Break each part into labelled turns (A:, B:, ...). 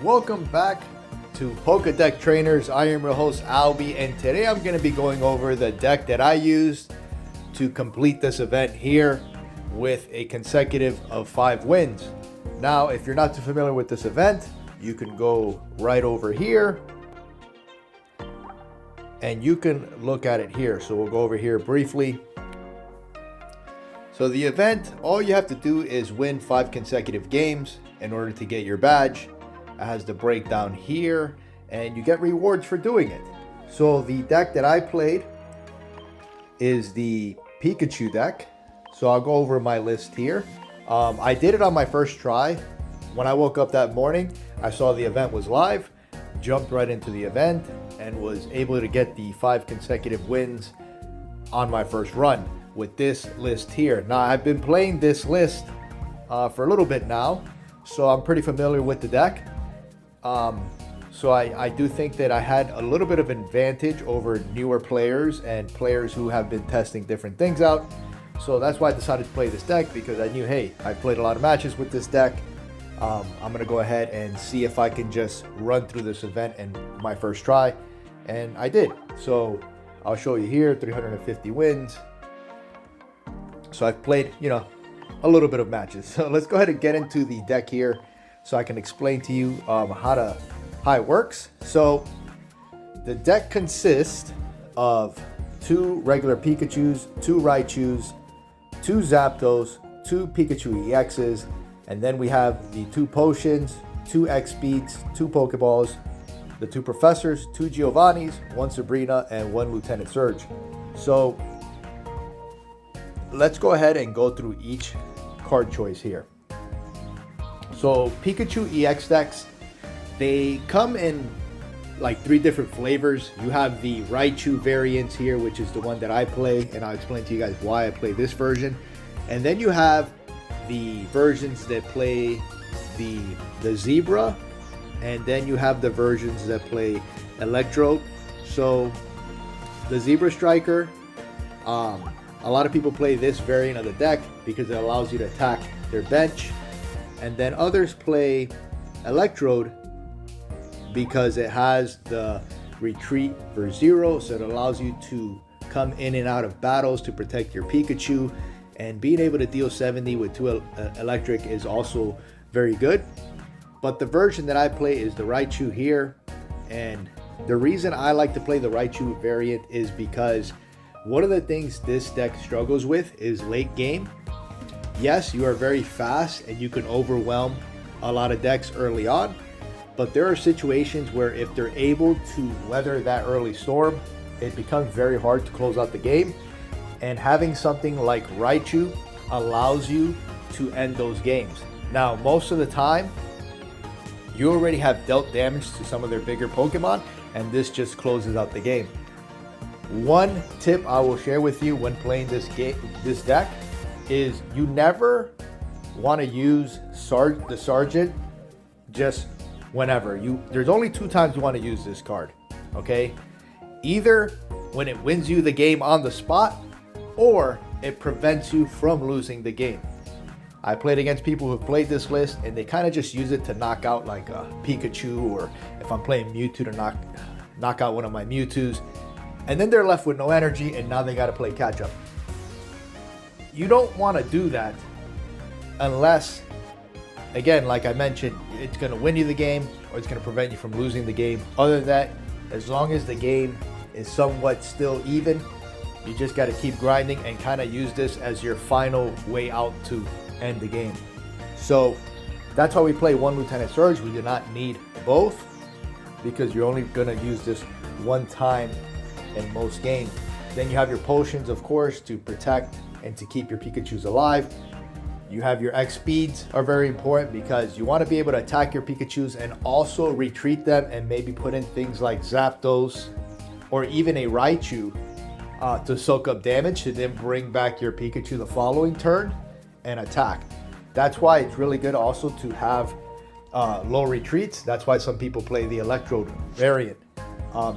A: welcome back to Pokedeck Trainers. I am your host Albie, and today I'm going to be going over the deck that I used to complete this event here with a consecutive of 5 wins. Now, if you're not too familiar with this event, you can go right over here and you can look at it here. So we'll go over here briefly. So the event, all you have to do is win 5 consecutive games in order to get your badge. It has the breakdown here, and you get rewards for doing it. So the deck that I played is the Pikachu deck. So I'll go over my list here. I did it on my first try. When I woke up that morning, I saw the event was live, jumped right into the event, and was able to get the 5 consecutive wins on my first run with this list here. Now, I've been playing this list for a little bit now, so I'm pretty familiar with the deck. So I do think that I had a little bit of advantage over newer players and players who have been testing different things out. So that's why I decided to play this deck, because I knew, hey, I've played a lot of matches with this deck. I'm going to go ahead and see if I can just run through this event in my first try. And I did. So I'll show you here, 350 wins. So I've played, a little bit of matches. So let's go ahead and get into the deck here so I can explain to you how it works. So the deck consists of 2 regular Pikachus, 2 Raichus, 2 Zapdos, 2 Pikachu EXs, and then we have the 2 Potions, 2 X-Speeds, 2 Pokeballs, the 2 Professors, 2 Giovannis, 1 Sabrina, and 1 Lieutenant Surge. So let's go ahead and go through each card choice here. So Pikachu EX decks, they come in like 3 different flavors. You have the Raichu variants here, which is the one that I play, and I'll explain to you guys why I play this version. And then you have the versions that play the Zebra, and then you have the versions that play Electrode. So the Zebra Striker, a lot of people play this variant of the deck because it allows you to attack their bench. And then others play Electrode because it has the retreat for 0, so it allows you to come in and out of battles to protect your Pikachu. And being able to deal 70 with 2 electric is also very good. But the version that I play is the Raichu here. And the reason I like to play the Raichu variant is because one of the things this deck struggles with is late game. Yes, you are very fast and you can overwhelm a lot of decks early on, but there are situations where if they're able to weather that early storm, it becomes very hard to close out the game. And having something like Raichu allows you to end those games. Now, most of the time, you already have dealt damage to some of their bigger Pokemon, and this just closes out the game. One tip I will share with you when playing this deck is you never want to use the Sergeant just whenever. There's only 2 times you want to use this card, okay? Either when it wins you the game on the spot, or it prevents you from losing the game. I played against people who played this list, and they kind of just use it to knock out like a Pikachu, or if I'm playing Mewtwo, to knock out one of my Mewtwo's. And then they're left with no energy, and now they got to play catch up. You don't want to do that unless, again, like I mentioned, it's going to win you the game or it's going to prevent you from losing the game. Other than that, as long as the game is somewhat still even, you just got to keep grinding and kind of use this as your final way out to end the game. So that's why we play 1 Lieutenant Surge. We do not need both because you're only going to use this 1 time in most games. Then you have your potions, of course, to protect and to keep your Pikachus alive. You have your X speeds are very important because you want to be able to attack your Pikachus and also retreat them and maybe put in things like Zapdos or even a Raichu to soak up damage to then bring back your Pikachu the following turn and attack. That's why it's really good also to have low retreats. That's why some people play the Electrode variant.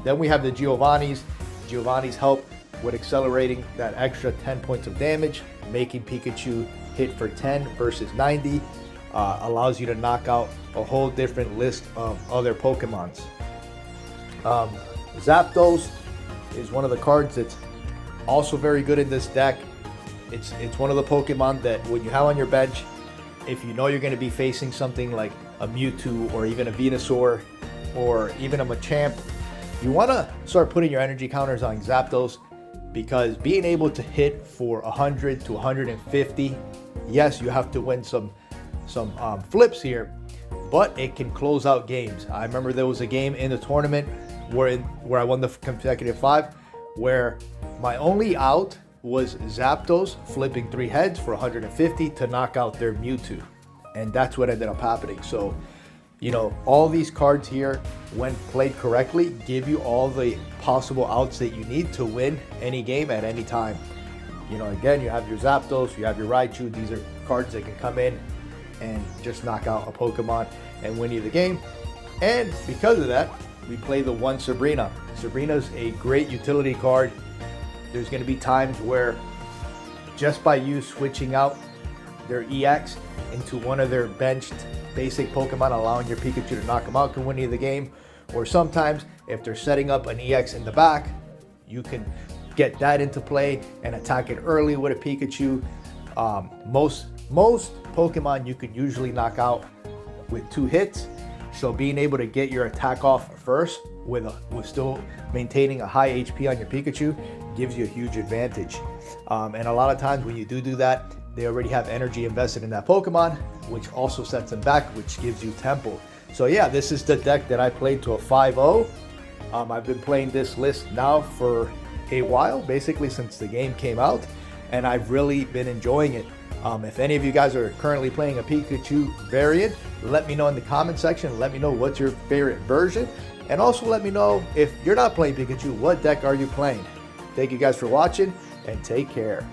A: Then we have the Giovannis. Giovannis help with accelerating that extra 10 points of damage, making Pikachu hit for 10 versus 90. allows you to knock out a whole different list of other Pokemons. Zapdos is one of the cards that's also very good in this deck. It's one of the Pokemon that when you have on your bench, if you know you're going to be facing something like a Mewtwo or even a Venusaur or even a Machamp, you want to start putting your energy counters on Zapdos, because being able to hit for 100 to 150, yes, you have to win some flips here, but it can close out games. I remember there was a game in the tournament where I won the consecutive 5, where my only out was Zapdos flipping 3 heads for 150 to knock out their Mewtwo, and that's what ended up happening. So, you know, all these cards here, when played correctly, give you all the possible outs that you need to win any game at any time. You know, again, you have your Zapdos, you have your Raichu. These are cards that can come in and just knock out a Pokemon and win you the game. And because of that, we play the one Sabrina. Sabrina's a great utility card. There's going to be times where just by you switching out their EX into one of their benched basic Pokemon, allowing your Pikachu to knock them out, can win you the game. Or sometimes if they're setting up an EX in the back, you can get that into play and attack it early with a Pikachu. Most Pokemon you can usually knock out with 2 hits. So being able to get your attack off first with still maintaining a high HP on your Pikachu gives you a huge advantage. And a lot of times when you do that, they already have energy invested in that Pokemon, which also sets them back, which gives you tempo. So yeah, this is the deck that I played to a 5-0. I've been playing this list now for a while, basically since the game came out, and I've really been enjoying it. If any of you guys are currently playing a Pikachu variant, let me know in the comment section. Let me know what's your favorite version, and also let me know if you're not playing Pikachu, what deck are you playing? Thank you guys for watching, and take care.